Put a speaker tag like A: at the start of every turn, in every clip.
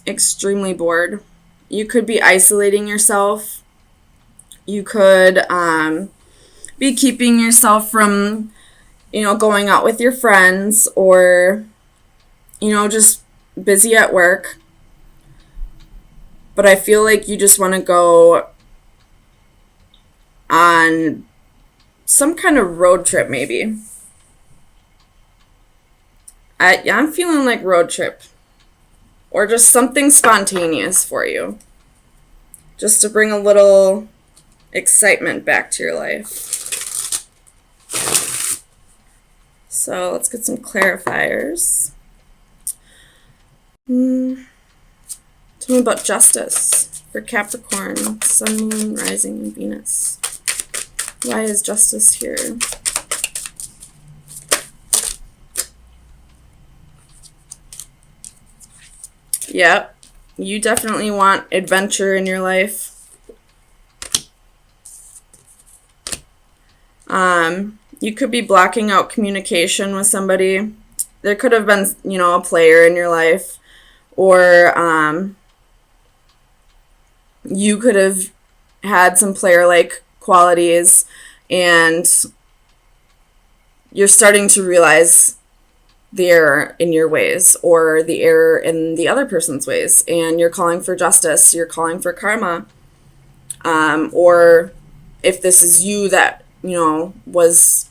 A: extremely bored. You could be isolating yourself. You could be keeping yourself from, going out with your friends, or, just busy at work. But I feel like you just want to go on some kind of road trip, maybe. I'm feeling like road trip. Or just something spontaneous for you. Just to bring a little excitement back to your life. So let's get some clarifiers. Tell me about justice for Capricorn, Sun, Moon, Rising, and Venus. Why is justice here? Yep, you definitely want adventure in your life. You could be blocking out communication with somebody. There could have been, a player in your life, or you could have had some player-like qualities, and you're starting to realize the error in your ways, or the error in the other person's ways, and you're calling for justice, you're calling for karma. Or if this is you that, was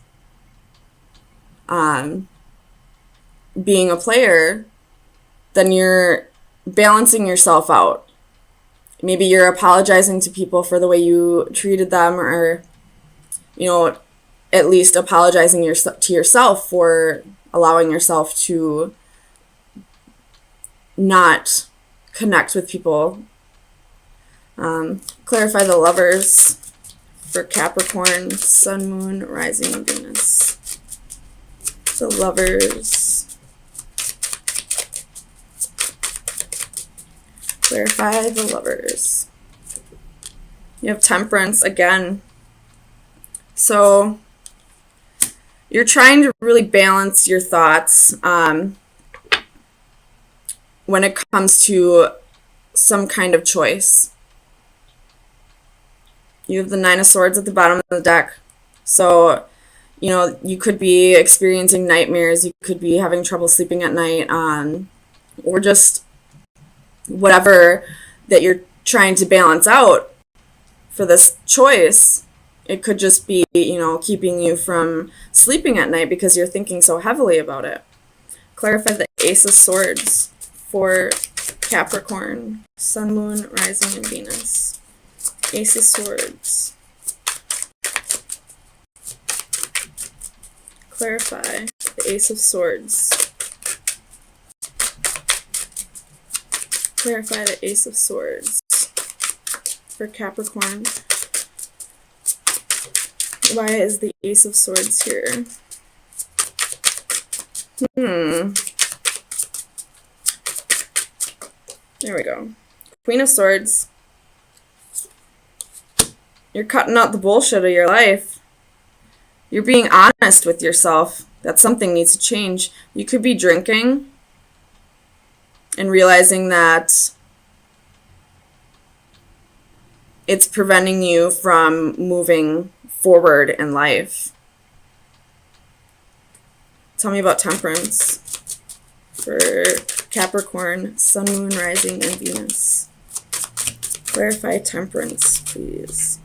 A: being a player, then you're balancing yourself out. Maybe you're apologizing to people for the way you treated them, or, at least apologizing to yourself for allowing yourself to not connect with people. Clarify the Lovers for Capricorn, Sun, Moon, Rising, and Venus. The Lovers. Clarify the Lovers. You have Temperance again. So you're trying to really balance your thoughts when it comes to some kind of choice. You have the Nine of Swords at the bottom of the deck. So, you could be experiencing nightmares. You could be having trouble sleeping at night, or just whatever that you're trying to balance out for this choice. It could just be, keeping you from sleeping at night because you're thinking so heavily about it. Clarify the Ace of Swords for Capricorn, Sun, Moon, Rising, and Venus. Ace of Swords. Clarify the Ace of Swords. Clarify the Ace of Swords for Capricorn. Why is the Ace of Swords here? There we go. Queen of Swords. You're cutting out the bullshit of your life. You're being honest with yourself that something needs to change. You could be drinking and realizing that it's preventing you from moving forward in life. Tell me about Temperance for Capricorn, Sun, Moon, Rising, and Venus. Clarify Temperance, please.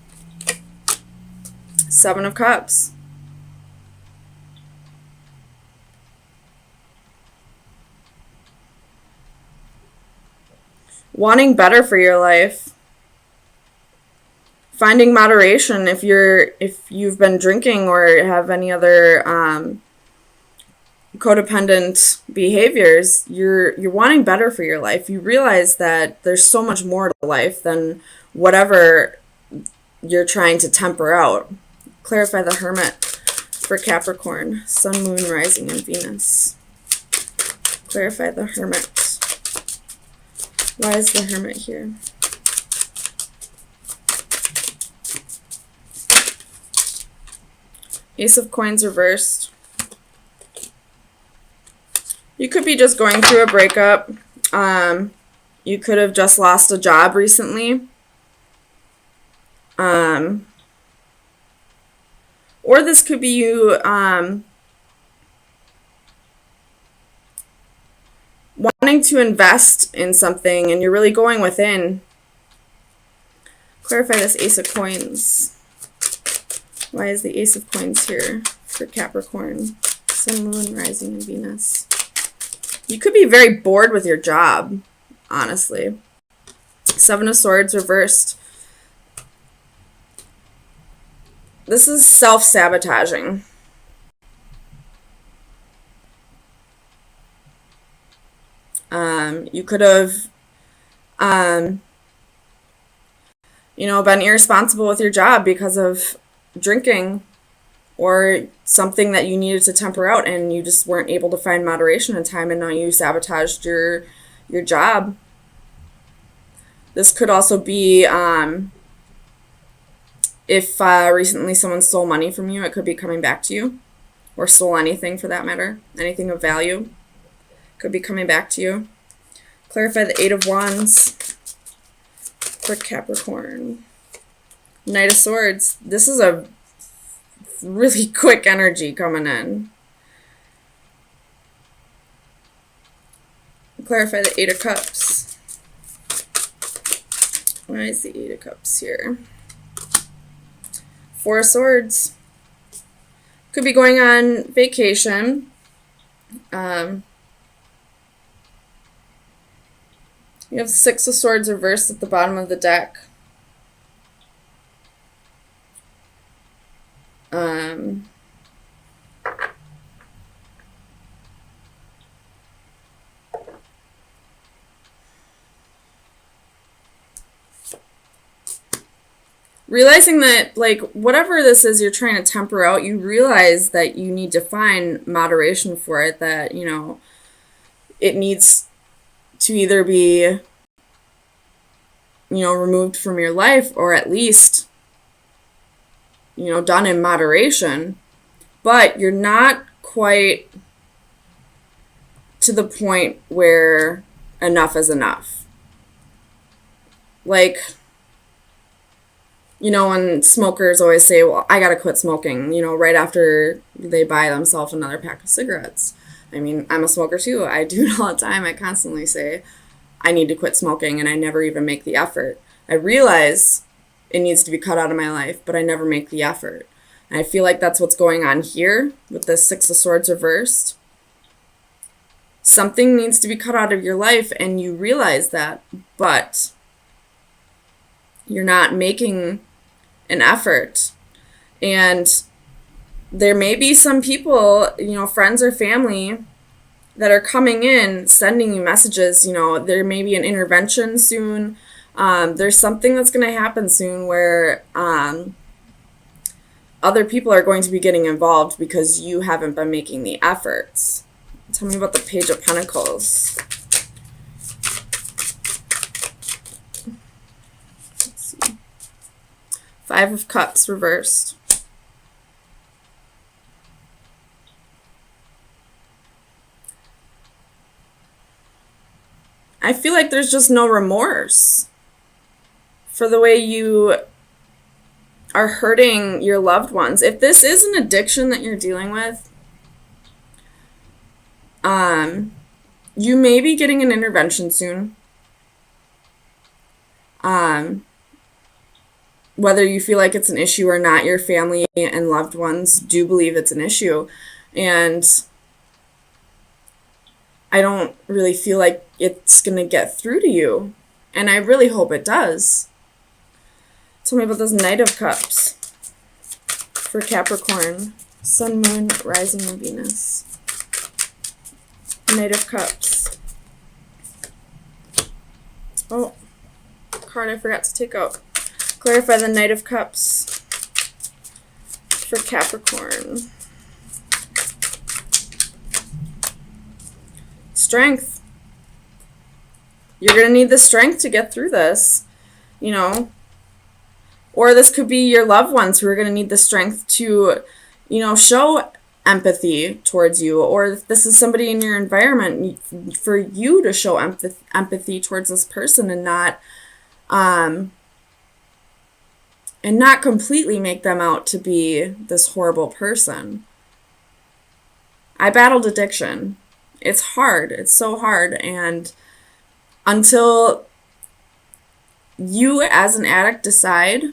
A: Seven of Cups. Wanting better for your life. Finding moderation if you've been drinking or have any other codependent behaviors. You're wanting better for your life. You realize that there's so much more to life than whatever you're trying to temper out. Clarify the Hermit for Capricorn, Sun, Moon, Rising, and Venus. Clarify the Hermit. Why is the Hermit here? Ace of Coins reversed. You could be just going through a breakup. You could have just lost a job recently. Or this could be you wanting to invest in something and you're really going within. Clarify this Ace of Coins. Why is the Ace of Coins here for Capricorn? Sun, Moon, Rising, and Venus. You could be very bored with your job, honestly. Seven of Swords reversed. This is self-sabotaging. You could have, been irresponsible with your job because of drinking or something that you needed to temper out and you just weren't able to find moderation in time and now you sabotaged your job. This could also be if recently someone stole money from you, it could be coming back to you, or stole anything for that matter. Anything of value could be coming back to you. Clarify the Eight of Wands for Capricorn. Knight of Swords. This is a really quick energy coming in. Clarify the Eight of Cups. Why is the Eight of Cups here? Four of Swords. Could be going on vacation. You have Six of Swords reversed at the bottom of the deck. Realizing that, like, whatever this is you're trying to temper out, you realize that you need to find moderation for it, that, it needs to either be, removed from your life or at least, done in moderation. But you're not quite to the point where enough is enough. Like, when smokers always say, well, I gotta quit smoking, right after they buy themselves another pack of cigarettes. I mean, I'm a smoker too. I do it all the time. I constantly say, I need to quit smoking, and I never even make the effort. I realize it needs to be cut out of my life, but I never make the effort. And I feel like that's what's going on here with the Six of Swords reversed. Something needs to be cut out of your life, and you realize that, but you're not making an effort. And there may be some people, friends or family that are coming in, sending you messages. There may be an intervention soon. There's something that's going to happen soon where other people are going to be getting involved because you haven't been making the efforts. Tell me about the Page of Pentacles. Let's see. Five of Cups reversed. I feel like there's just no remorse for the way you are hurting your loved ones. If this is an addiction that you're dealing with, you may be getting an intervention soon. Whether you feel like it's an issue or not, your family and loved ones do believe it's an issue. And I don't really feel like it's going to get through to you. And I really hope it does. Tell me about this Knight of Cups for Capricorn. Sun, Moon, Rising, and Venus. Knight of Cups. Oh, card I forgot to take out. Clarify the Knight of Cups for Capricorn. Strength. You're going to need the strength to get through this, Or this could be your loved ones who are going to need the strength to, show empathy towards you, or if this is somebody in your environment, for you to show empathy towards this person and not completely make them out to be this horrible person. I battled addiction. It's hard. It's so hard. And until you as an addict decide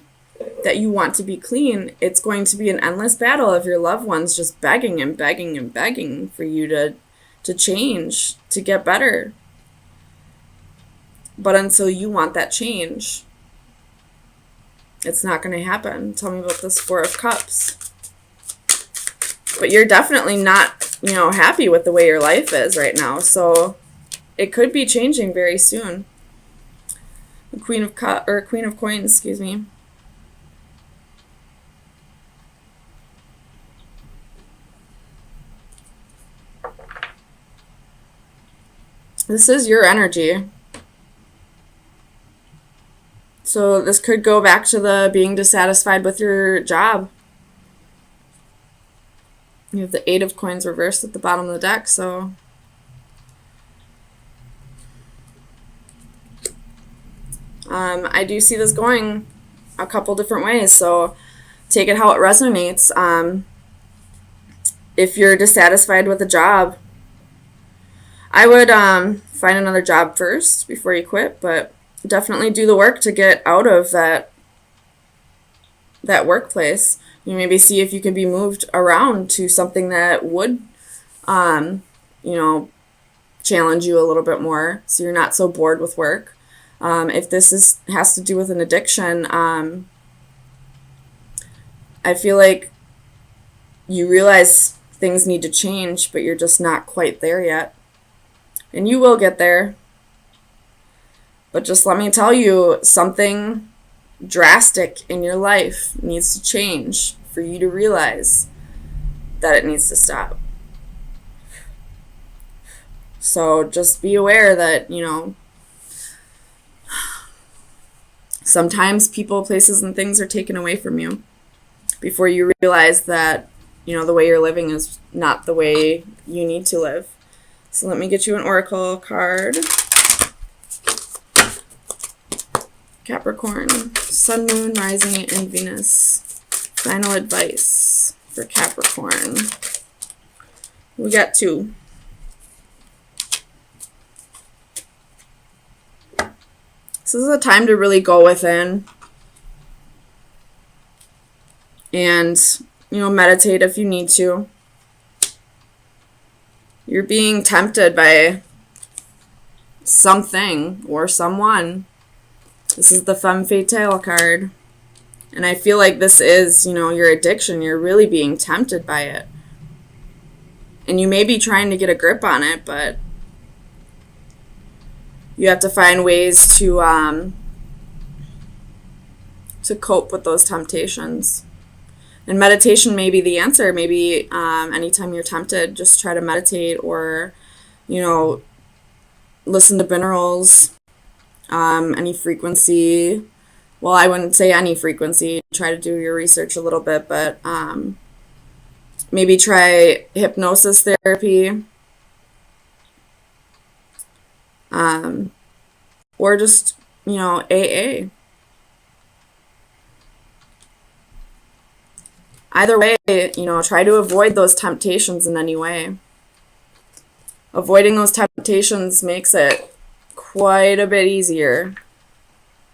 A: that you want to be clean, it's going to be an endless battle of your loved ones just begging and begging and begging for you to change, to get better. But until you want that change, it's not going to happen. Tell me about this Four of Cups. But you're definitely not, happy with the way your life is right now. So it could be changing very soon. The Queen of Coins, excuse me. This is your energy. So this could go back to the being dissatisfied with your job. You have the Eight of Coins reversed at the bottom of the deck, so I do see this going a couple different ways, so take it how it resonates. If you're dissatisfied with a job, I would find another job first before you quit, but definitely do the work to get out of that workplace. You maybe see if you can be moved around to something that would, challenge you a little bit more, so you're not so bored with work. If this has to do with an addiction, I feel like you realize things need to change, but you're just not quite there yet. And you will get there. But just let me tell you, something drastic in your life needs to change for you to realize that it needs to stop. So just be aware that, sometimes people, places, and things are taken away from you before you realize that, the way you're living is not the way you need to live. So let me get you an oracle card. Capricorn, Sun, Moon, Rising, and Venus. Final advice for Capricorn. We got 2. This is a time to really go within and, meditate if you need to. You're being tempted by something or someone. This is the Femme Fatale card. And I feel like this is, your addiction. You're really being tempted by it. And you may be trying to get a grip on it, but you have to find ways to cope with those temptations. And meditation may be the answer. Maybe anytime you're tempted, just try to meditate or, listen to binaurals, any frequency. Well, I wouldn't say any frequency. Try to do your research a little bit, but maybe try hypnosis therapy. Or just, AA. Either way, try to avoid those temptations in any way. Avoiding those temptations makes it quite a bit easier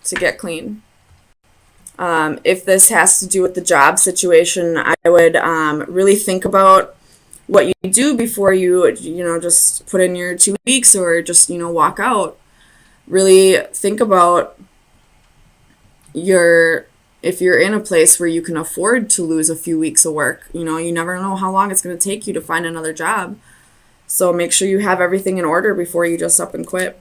A: to get clean. If this has to do with the job situation, I would really think about what you do before you, just put in your 2 weeks or just, walk out. Really think about if you're in a place where you can afford to lose a few weeks of work. You never know how long it's going to take you to find another job. So make sure you have everything in order before you just up and quit.